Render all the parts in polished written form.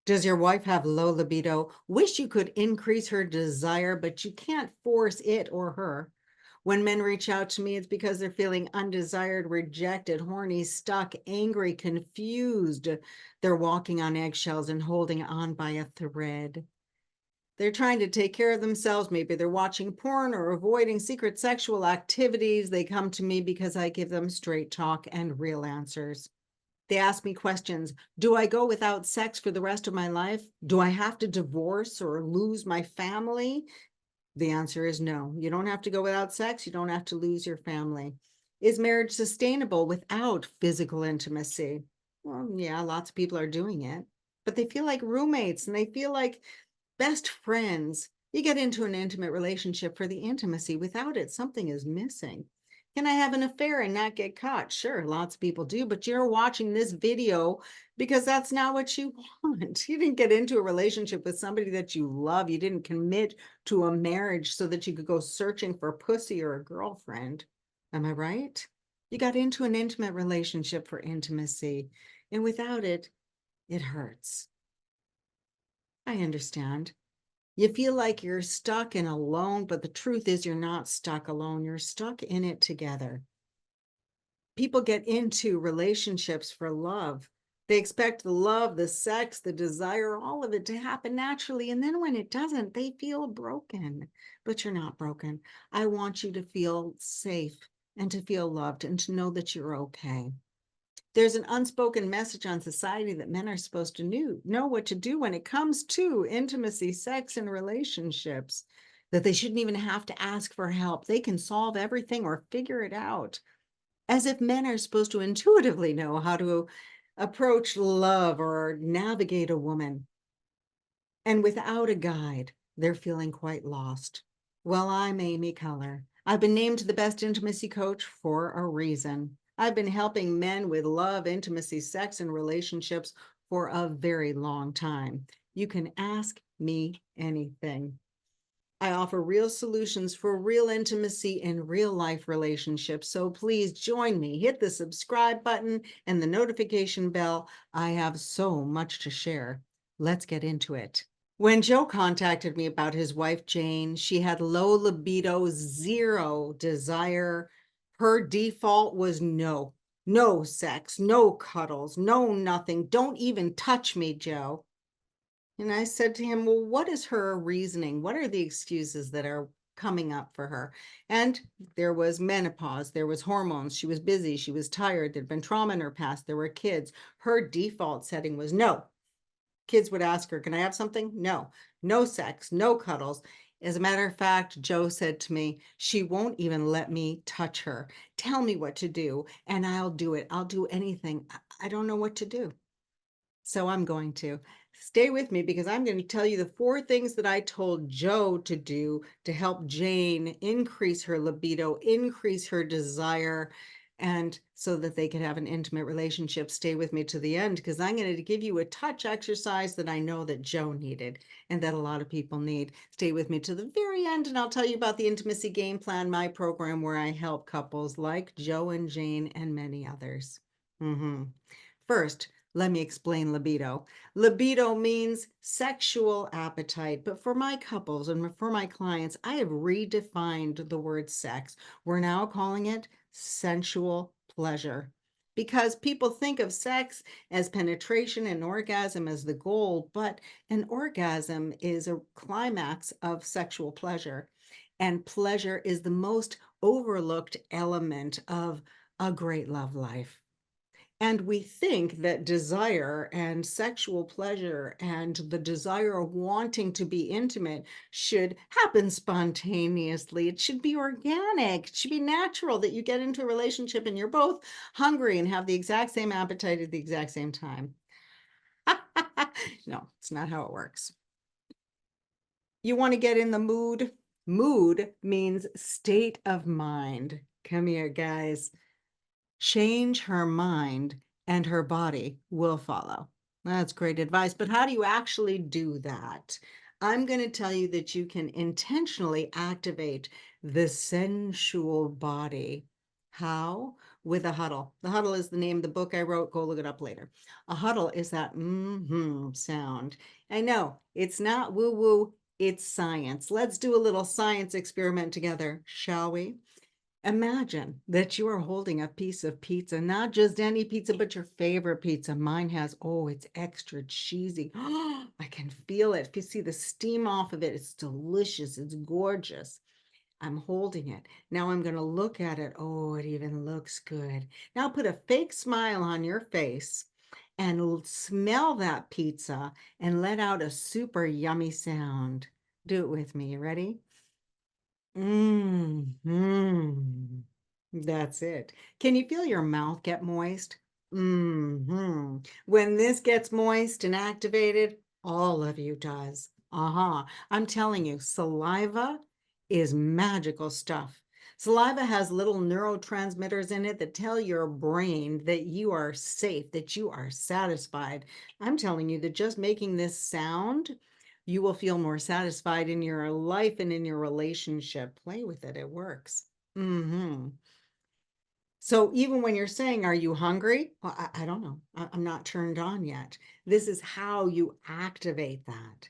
Does your wife have low libido? Wish you could increase her desire, but you can't force it or her. When men reach out to me, it's because they're feeling undesired, rejected, horny, stuck, angry, confused. They're walking on eggshells and holding on by a thread. They're trying to take care of themselves. Maybe they're watching porn or avoiding secret sexual activities. They come to me because I give them straight talk and real answers. They ask me questions. Do I go without sex for the rest of my life? Do I have to divorce or lose my family? The answer is no. You don't have to go without sex. You don't have to lose your family. Is marriage sustainable without physical intimacy? Well, yeah, lots of people are doing it, but they feel like roommates and they feel like best friends. You get into an intimate relationship for the intimacy. Without it, something is missing. Can I have an affair and not get caught? Sure, lots of people do, but you're watching this video because that's not what you want. You didn't get into a relationship with somebody that you love. You didn't commit to a marriage so that you could go searching for a pussy or a girlfriend. Am I right? You got into an intimate relationship for intimacy, and without it, it hurts. I understand. You feel like you're stuck and alone, but the truth is you're not stuck alone. You're stuck in it together. People get into relationships for love. They expect the love, the sex, the desire, all of it to happen naturally. And then when it doesn't, they feel broken. But you're not broken. I want you to feel safe and to feel loved and to know that you're okay. There's an unspoken message on society that men are supposed to know what to do when it comes to intimacy, sex, and relationships, that they shouldn't even have to ask for help. They can solve everything or figure it out, as if men are supposed to intuitively know how to approach love or navigate a woman. And without a guide, they're feeling quite lost. Well, I'm Amy Keller. I've been named the best intimacy coach for a reason. I've been helping men with love, intimacy, sex, and relationships for a very long time. You can ask me anything. I offer real solutions for real intimacy in real life relationships. So please join me. Hit the subscribe button and the notification bell. I have so much to share. Let's get into it. When Joe contacted me about his wife, Jane, she had low libido, zero desire. Her default was no, no sex, no cuddles, no nothing. Don't even touch me, Joe. And I said to him, well, what is her reasoning? What are the excuses that are coming up for her? And there was menopause, there was hormones, she was busy, she was tired, there'd been trauma in her past, there were kids. Her default setting was no. Kids would ask her, can I have something? No, no sex, no cuddles. As a matter of fact, Joe said to me, she won't even let me touch her. Tell me what to do and I'll do it. I'll do anything. I don't know what to do. So I'm going to stay with me because I'm going to tell you the 4 things that I told Joe to do to help Jane increase her libido, increase her desire, and so that they can have an intimate relationship. Stay with me to the end because I'm going to give you a touch exercise that I know that Joe needed and that a lot of people need. Stay with me to the very end and I'll tell you about the Intimacy Game Plan, my program where I help couples like Joe and Jane and many others. First, let me explain libido. Libido means sexual appetite, but for my couples and for my clients, I have redefined the word sex. We're now calling it sensual pleasure because people think of sex as penetration and orgasm as the goal, but an orgasm is a climax of sexual pleasure, and pleasure is the most overlooked element of a great love life. And we think that desire and sexual pleasure and the desire of wanting to be intimate should happen spontaneously. It should be organic. It should be natural that you get into a relationship and you're both hungry and have the exact same appetite at the exact same time. No, it's not how it works. You want to get in the mood? Mood means state of mind. Come here, guys. Change her mind and her body will follow. That's great advice, but how do you actually do that? I'm going to tell you that you can intentionally activate the sensual body. How? with a huddle. The Huddle is the name of the book I wrote. Go look it up later. A huddle is that sound. I know it's not woo woo, it's science. Let's do a little science experiment together, shall we? Imagine that you are holding a piece of pizza, not just any pizza, but your favorite pizza. Mine has, oh, it's extra cheesy. I can feel it. If you see the steam off of it, it's delicious. It's gorgeous. I'm holding it. Now I'm going to look at it. Oh, it even looks good. Now put a fake smile on your face and smell that pizza and let out a super yummy sound. Do it with me. You ready? Mm. That's it. Can you feel your mouth get moist? When this gets moist and activated, all of you does. I'm telling you, saliva is magical stuff. Saliva has little neurotransmitters in it that tell your brain that you are safe, that you are satisfied. I'm telling you that just making this sound, you will feel more satisfied in your life and in your relationship. Play with it. It works. So even when you're saying, are you hungry? Well, I don't know. I'm not turned on yet. This is how you activate that.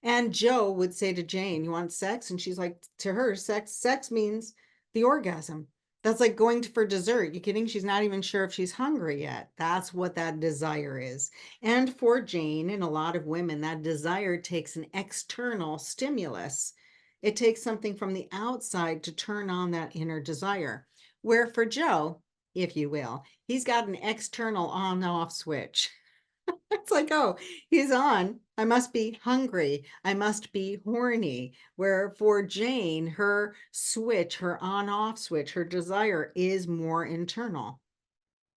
And Joe would say to Jane, you want sex? And she's like, to her, sex means the orgasm. That's like going for dessert. You kidding? She's not even sure if she's hungry yet. That's what that desire is. And for Jane and a lot of women, that desire takes an external stimulus. It takes something from the outside to turn on that inner desire. Where for Joe, if you will, he's got an external on-off switch. It's like, oh, he's on. I must be hungry. I must be horny. Where for Jane, her switch, her on-off switch, her desire is more internal.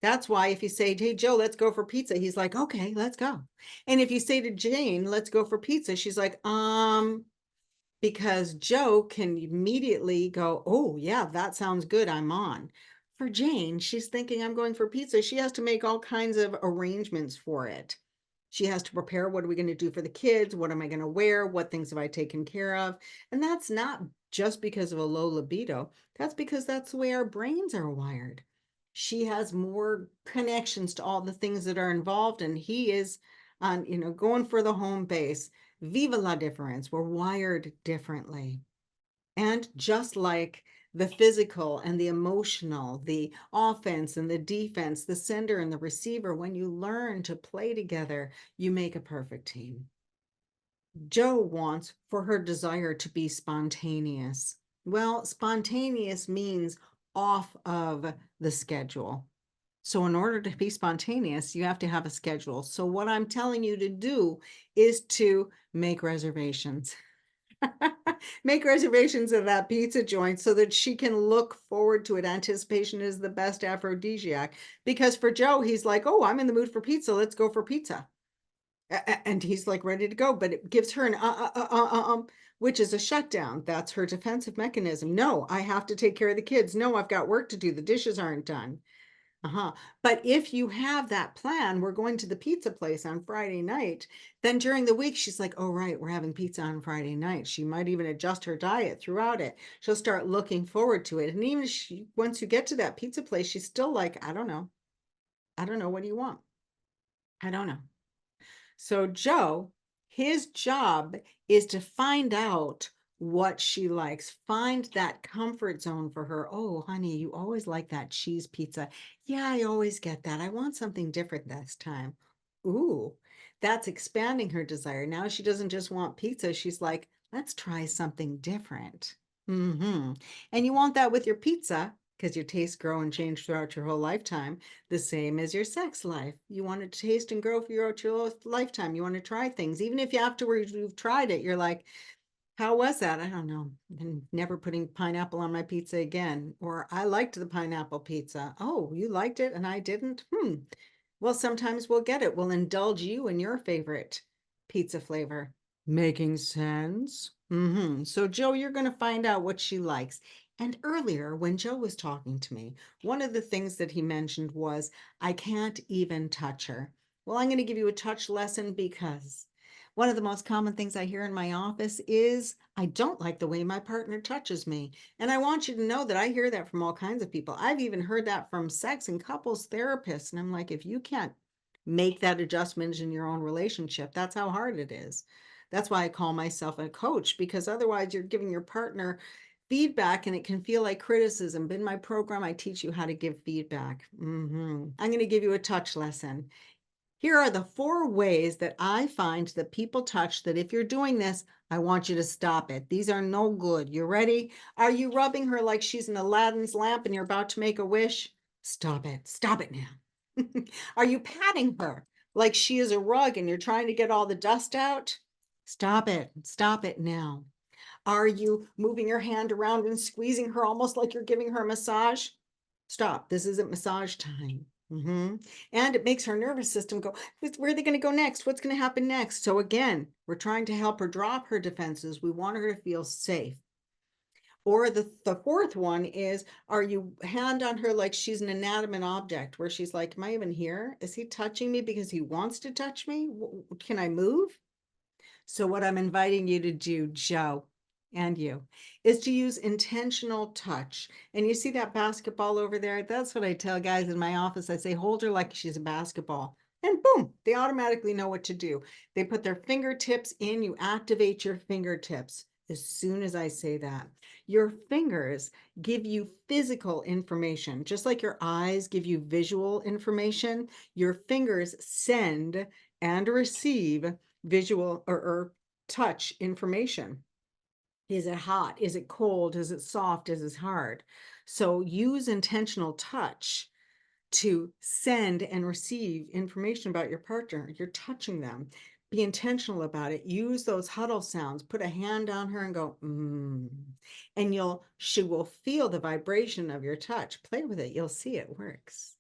That's why if you say, hey, Joe, let's go for pizza, he's like, okay, let's go. And if you say to Jane, let's go for pizza, she's like, because Joe can immediately go, oh, yeah, that sounds good. I'm on. For Jane, she's thinking, I'm going for pizza. She has to make all kinds of arrangements for it. She has to prepare, what are we going to do for the kids? What am I going to wear? What things have I taken care of? And that's not just because of a low libido. That's because that's the way our brains are wired. She has more connections to all the things that are involved, and he is on, going for the home base. Viva la difference. We're wired differently. And just like the physical and the emotional, the offense and the defense, the sender and the receiver, when you learn to play together, you make a perfect team. Joe wants for her desire to be spontaneous. Well, spontaneous means off of the schedule. So in order to be spontaneous, you have to have a schedule. So what I'm telling you to do is to make reservations. Make reservations at that pizza joint so that she can look forward to it. Anticipation is the best aphrodisiac. Because for Joe, he's like, oh, I'm in the mood for pizza. Let's go for pizza. And he's like ready to go, but it gives her an which is a shutdown. That's her defensive mechanism. No, I have to take care of the kids. No, I've got work to do. The dishes aren't done. But if you have that plan, we're going to the pizza place on Friday night, then during the week, she's like, oh, right, we're having pizza on Friday night. She might even adjust her diet throughout it. She'll start looking forward to it. And even once you get to that pizza place, she's still like, I don't know. I don't know. What do you want? I don't know. So Joe, his job is to find out what she likes, find that comfort zone for her. Oh, honey, you always like that cheese pizza. Yeah, I always get that. I want something different this time. Ooh, that's expanding her desire. Now she doesn't just want pizza. She's like, let's try something different. And you want that with your pizza because your tastes grow and change throughout your whole lifetime, the same as your sex life. You want to taste and grow throughout your lifetime. You want to try things. Even if afterwards you've tried it, you're like, how was that? I don't know. I'm never putting pineapple on my pizza again. Or I liked the pineapple pizza. Oh, you liked it and I didn't? Well, sometimes we'll get it. We'll indulge you in your favorite pizza flavor. Making sense? So Joe, you're going to find out what she likes. And earlier, when Joe was talking to me, one of the things that he mentioned was, I can't even touch her. Well, I'm going to give you a touch lesson because One of the most common things I hear in my office is, I don't like the way my partner touches me. And I want you to know that I hear that from all kinds of people. I've even heard that from sex and couples therapists. And I'm like, if you can't make that adjustment in your own relationship, that's how hard it is. That's why I call myself a coach, because otherwise you're giving your partner feedback and it can feel like criticism. But in my program, I teach you how to give feedback. I'm going to give you a touch lesson. Here are the 4 ways that I find that people touch that if you're doing this, I want you to stop it. These are no good. You ready? Are you rubbing her like she's an Aladdin's lamp and you're about to make a wish? Stop it. Stop it now. Are you patting her like she is a rug and you're trying to get all the dust out? Stop it. Stop it now. Are you moving your hand around and squeezing her almost like you're giving her a massage? Stop. This isn't massage time. And it makes her nervous system go, where are they going to go next? What's going to happen next? So again, we're trying to help her drop her defenses. We want her to feel safe. Or the 4th one is, are you hand on her like she's an inanimate object, where she's like, am I even here? Is he touching me because he wants to touch me? Can I move? So what I'm inviting you to do, Joe, and you, is to use intentional touch. And you see that basketball over there? That's what I tell guys in my office. I say, hold her like she's a basketball. And boom, they automatically know what to do. They put their fingertips in, you activate your fingertips as soon as I say that. Your fingers give you physical information, just like your eyes give you visual information. Your fingers send and receive visual or touch information. Is it hot? Is it cold? Is it soft? Is it hard? So use intentional touch to send and receive information about your partner. You're touching them. Be intentional about it. Use those huddle sounds. Put a hand on her and go, and she will feel the vibration of your touch. Play with it. You'll see it works.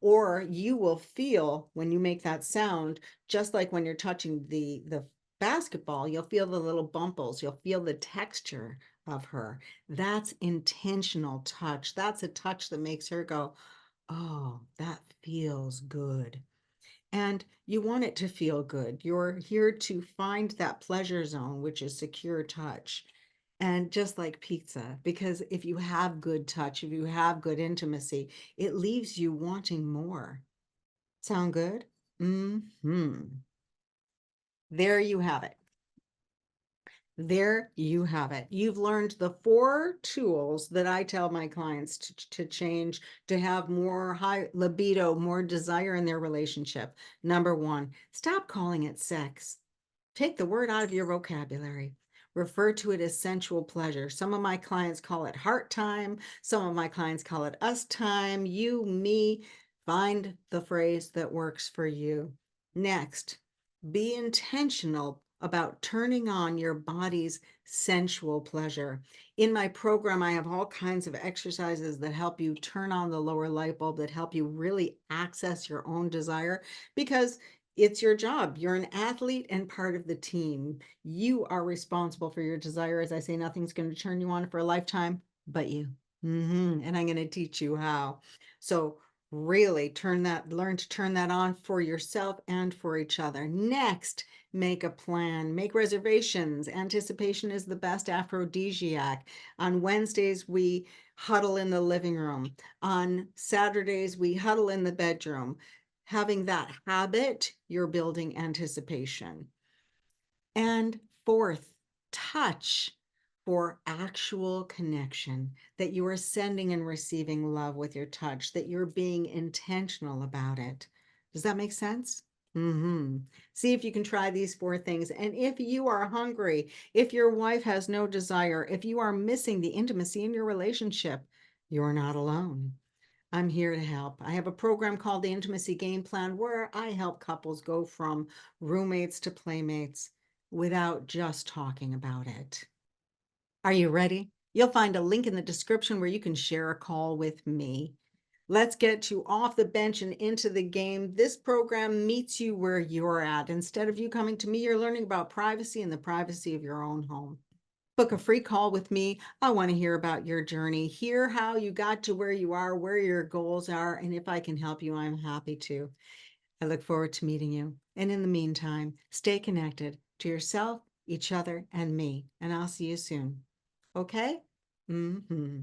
Or you will feel when you make that sound, just like when you're touching the basketball, you'll feel the little bumples. You'll feel the texture of her. That's intentional touch. That's a touch that makes her go, oh, that feels good. And you want it to feel good. You're here to find that pleasure zone, which is secure touch. And just like pizza, because if you have good touch, if you have good intimacy, it leaves you wanting more. Sound good? There you have it. There you have it. You've learned the 4 tools that I tell my clients to change, to have more high libido, more desire in their relationship. Number 1, stop calling it sex. Take the word out of your vocabulary. Refer to it as sensual pleasure. Some of my clients call it heart time. Some of my clients call it us time. You, me, find the phrase that works for you. Next, be intentional about turning on your body's sensual pleasure. In my program, I have all kinds of exercises that help you turn on the lower light bulb, that help you really access your own desire, because it's your job. You're an athlete and part of the team. You are responsible for your desire. As I say, nothing's going to turn you on for a lifetime but you. And I'm going to teach you how. So really learn to turn that on for yourself and for each other. Next, make a plan, make reservations. Anticipation is the best aphrodisiac. On Wednesdays, we huddle in the living room. On Saturdays, we huddle in the bedroom. Having that habit, you're building anticipation. And 4th, touch for actual connection, that you are sending and receiving love with your touch, that you're being intentional about it. Does that make sense? See if you can try these 4 things. And if you are hungry, if your wife has no desire, if you are missing the intimacy in your relationship, you're not alone. I'm here to help. I have a program called the Intimacy Game Plan, where I help couples go from roommates to playmates without just talking about it. Are you ready? You'll find a link in the description where you can share a call with me. Let's get you off the bench and into the game. This program meets you where you're at. Instead of you coming to me, you're learning about privacy and the privacy of your own home. Book a free call with me. I want to hear about your journey, hear how you got to where you are, where your goals are, and if I can help you, I'm happy to. I look forward to meeting you. And in the meantime, stay connected to yourself, each other, and me. And I'll see you soon. Okay? Mm-hmm.